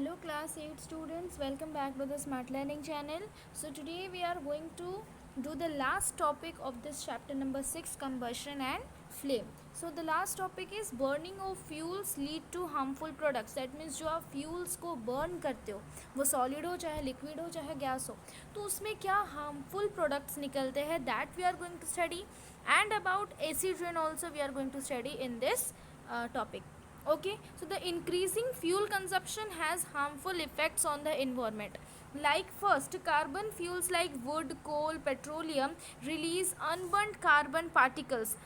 Hello class 8 students, welcome back to the Smart Learning channel. So today we are going to do the last topic of this chapter number 6, combustion and flame. So the last topic is burning of fuels lead to harmful products. That means जो आप fuels को burn करते हो, वो solid हो चाहे liquid हो चाहे gas हो, तो उसमें क्या harmful products निकलते हैं, that we are going to study. And about acid rain also we are going to study in this topic. Okay, so the increasing fuel consumption has harmful effects on the environment. Like first, carbon fuels like wood, coal, petroleum release unburnt carbon particles.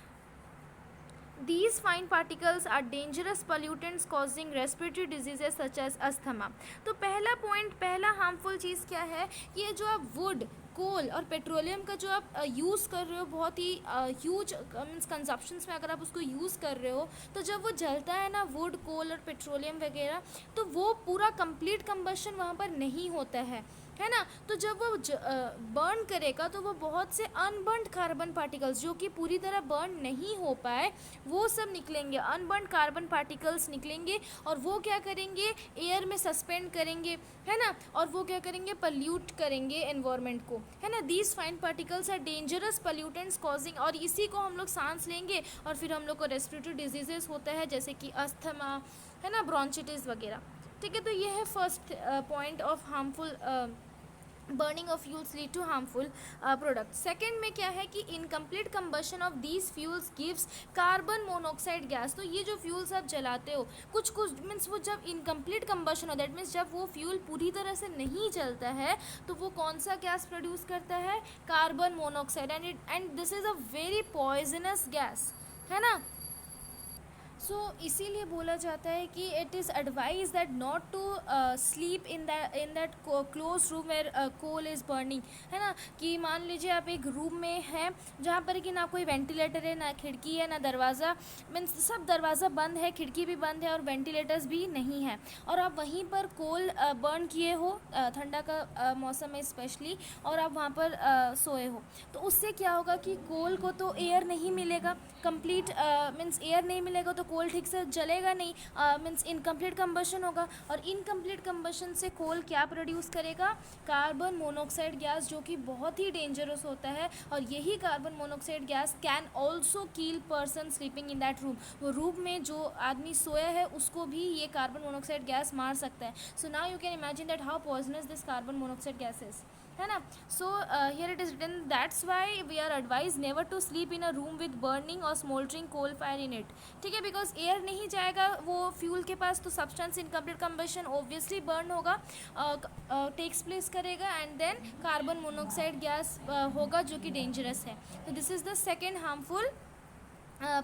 These fine particles are dangerous pollutants causing respiratory diseases such as asthma. तो पहला point, पहला harmful चीज़ क्या है, ये जो आप would, कोल और petroleum का जो आप यूज़ कर रहे हो बहुत ही ह्यूज मीन्स कंजप्शंस में, अगर आप उसको यूज़ कर रहे हो तो जब वो जलता है ना, वुड, कोल और पेट्रोलियम वगैरह, तो वो पूरा कंप्लीट कंबशन वहाँ पर नहीं होता है ना. तो जब वो बर्न करेगा तो वो बहुत से अनबर्न्ड कार्बन पार्टिकल्स जो कि पूरी तरह बर्न नहीं हो पाए वो सब निकलेंगे, अनबर्न्ड कार्बन पार्टिकल्स निकलेंगे और वो क्या करेंगे, एयर में सस्पेंड करेंगे, है ना, और वो क्या करेंगे, पल्यूट करेंगे एनवायरनमेंट को, है ना. These fine particles are dangerous pollutants causing, और इसी को हम लोग सांस लेंगे और फिर हम लोग को रेस्पिरेटरी डिजीजेस होता है जैसे कि अस्थमा, है ना, ब्रोंचिटिस वगैरह. ठीक है, तो ये है first point of harmful burning of fuels lead to harmful product. Second में क्या है कि incomplete combustion of these fuels gives carbon monoxide gas. तो ये जो फ्यूल्स आप जलाते हो, कुछ कुछ मीन्स वो जब इनकम्प्लीट कंबशन हो, दैट मीन्स जब वो फ्यूल पूरी तरह से नहीं जलता है तो वो कौन सा गैस प्रोड्यूस करता है, carbon monoxide. And this is a very poisonous gas, है ना. सो इसीलिए बोला जाता है कि it is advise that not to sleep in that close room where coal is burning, है ना. कि मान लीजिए आप एक रूम में हैं जहाँ पर कि ना कोई वेंटिलेटर है, ना खिड़की है, ना दरवाज़ा, मीन्स सब दरवाज़ा बंद है, खिड़की भी बंद है और वेंटिलेटर्स भी नहीं है, और आप वहीं पर कोल बर्न किए हो ठंडा का मौसम में स्पेशली, और आप वहाँ पर सोए हो, तो उससे क्या होगा कि कोल को तो एयर नहीं मिलेगा, कंप्लीट मीन्स एयर नहीं मिलेगा तो कोल ठीक से जलेगा नहीं, मीन्स इनकम्प्लीट कंबशन होगा, और इनकम्प्लीट कंबशन से कोल क्या प्रोड्यूस करेगा, कार्बन मोनोऑक्साइड गैस, जो कि बहुत ही डेंजरस होता है. और यही carbon monoxide gas can also kill person sleeping in that room. वो रूम में जो आदमी सोया है उसको भी ये कार्बन मोनोऑक्साइड गैस मार सकता है. So now you can imagine that how poisonous this carbon monoxide gas is, है ना. So here it is written that's why we are advise never to sleep in a room with burning or smouldering coal fire in it. ठीक है, because air नहीं जाएगा वो fuel के पास, तो substance incomplete combustion obviously burn होगा, takes place करेगा, and then carbon monoxide gas होगा जो कि डेंजरस है. तो this is the second harmful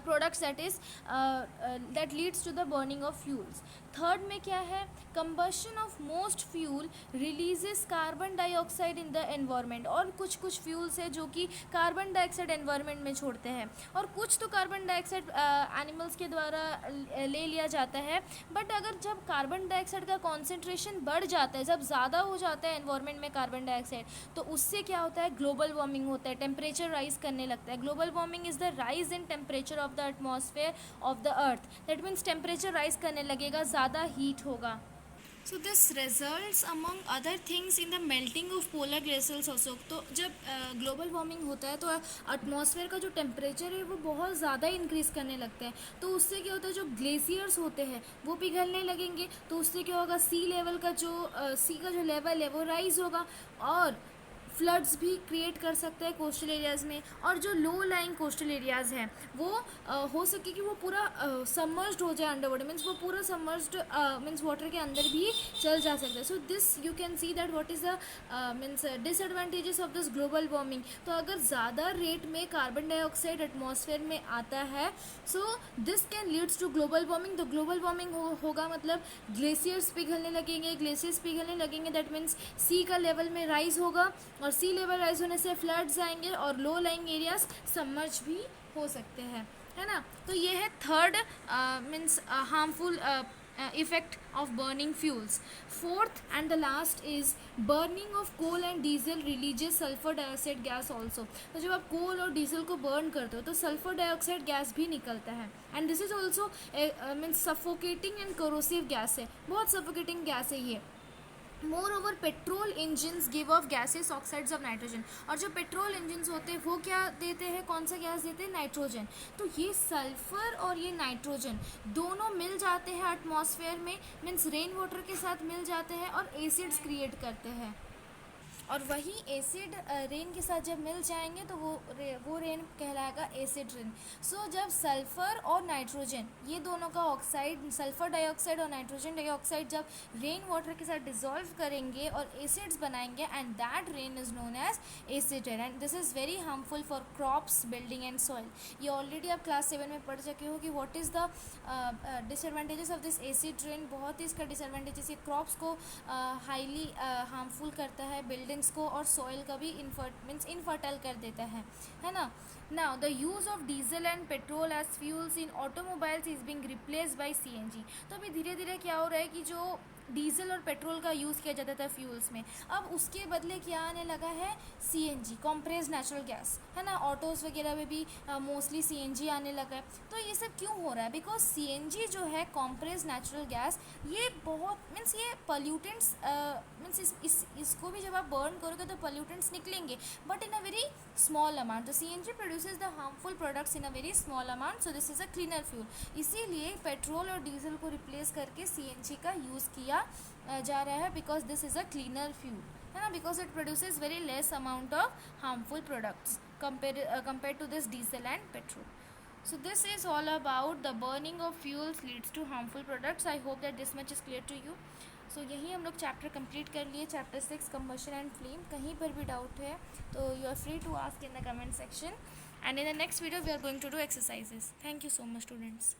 products that leads to the burning of fuels. Third में क्या है, combustion of most fuel releases carbon dioxide in the environment. और कुछ कुछ फ्यूल्स है जो कि कार्बन डाइऑक्साइड एनवायरनमेंट में छोड़ते हैं, और कुछ तो कार्बन डाइऑक्साइड एनिमल्स के द्वारा ले लिया जाता है. बट अगर जब कार्बन डाइऑक्साइड का कॉन्सेंट्रेशन बढ़ जाता है, जब ज़्यादा हो जाता है एनवायरनमेंट में कार्बन डाइऑक्साइड, तो उससे क्या होता है, ग्लोबल वार्मिंग होता है, टेम्परेचर राइज करने लगता है. Global warming is the rise in temperature of the atmosphere of the earth. That means temperature rise करने लगेगा, ज़्यादा हीट होगा. So this results among other things in the melting of polar glaciers also. तो जब global warming होता है तो atmosphere का जो टेम्परेचर है वो बहुत ज़्यादा इंक्रीज़ करने लगता है. तो उससे क्या होता है, जो ग्लेशियर्स होते हैं वो पिघलने लगेंगे, तो उससे क्या होगा, सी लेवल का जो सी का जो लेवल है वो राइज होगा, और फ्लड्स भी क्रिएट कर सकते हैं कोस्टल एरियाज़ में. और जो लो लाइंग कोस्टल एरियाज़ हैं वो हो सके कि वो पूरा सबमर्ज्ड हो जाए अंडर वाटर, मीन्स वो पूरा सबमर्ज्ड मीन्स वाटर के अंदर भी चल जा सकता है. So this you can see that what is the means disadvantages of this global warming. तो अगर ज़्यादा रेट में कार्बन डाइऑक्साइड एटमॉस्फेयर में आता है, so this can leads to global warming. तो ग्लोबल वार्मिंग होगा मतलब ग्लेशियर्स पिघलने लगेंगे, ग्लेशियर्स पिघलने लगेंगे, दैट मीन्स सी का लेवल में राइज होगा, और सी लेवल राइज होने से फ्लड्स आएंगे और लो लाइंग एरियाज सबमर्ज भी हो सकते हैं, है ना. तो ये है third means harmful effect of burning fuels. Fourth and the last is burning of coal and diesel releases sulfur dioxide gas also. तो जब आप कोल और डीजल को बर्न करते हो तो सल्फर डाइऑक्साइड गैस भी निकलता है, and this is also means suffocating and corrosive gas है, बहुत सफोकेटिंग गैस है ये. More over petrol engines give of gases oxides of nitrogen. और जो पेट्रोल इंजन्स होते हैं वो क्या देते हैं, कौन सा गैस देते हैं, नाइट्रोजन. तो ये सल्फर और ये नाइट्रोजन दोनों मिल जाते हैं एटमॉस्फेयर में, मीन्स रेन वाटर के साथ मिल जाते हैं और एसिड्स क्रिएट करते हैं. और वही एसिड रेन के साथ जब मिल जाएंगे तो वो रेन कहलाएगा एसिड रेन. सो जब सल्फ़र और नाइट्रोजन ये दोनों का ऑक्साइड, सल्फ़र डाइऑक्साइड और नाइट्रोजन डाइऑक्साइड जब रेन वाटर के साथ डिज़ोल्व करेंगे और एसिड्स बनाएंगे, and that rain is known as acid rain, and this is very harmful for crops, building and soil. ये ऑलरेडी आप क्लास 7 में पढ़ चुके हो कि what is the disadvantages of this acid rain. बहुत ही इसका डिसएडवांटेजेस, ये क्रॉप्स को हाईली हार्मफुल करता है, बिल्डिंग को और सॉइल का भी इनफर्टाइल कर देता है ना. Now the use of diesel and petrol as fuels in automobiles is being replaced by CNG. तो अभी धीरे धीरे क्या हो रहा है कि जो डीजल और पेट्रोल का यूज़ किया जाता था फ्यूल्स में, अब उसके बदले क्या आने लगा है, सीएनजी, कॉम्प्रेस्ड नेचुरल गैस, है ना. ऑटोज़ वगैरह में भी मोस्टली सीएनजी आने लगा है. तो ये सब क्यों हो रहा है, बिकॉज सीएनजी जो है, कॉम्प्रेस्ड नेचुरल गैस, ये बहुत मीन्स ये पॉल्यूटेंट्स मीन्स इसको भी जब आप बर्न करोगे तो पॉल्यूटेंट्स निकलेंगे, but in a very small amount. तो CNG produces the harmful products in a very small amount, so this is a cleaner fuel. इसीलिए पेट्रोल और डीजल को रिप्लेस करके सीएनजी का यूज़ किया जा रहा है, because this is a cleaner fuel, है ना, because it produces very less amount of harmful products compared to this diesel and petrol. So this is all about the burning of fuels leads to harmful products. I hope that this much is clear to you. So यही हम लोग chapter complete कर लिए, chapter 6 combustion and flame. कहीं पर भी doubt है तो you are free to ask in the comment section, and in the next video we are going to do exercises. Thank you so much, students.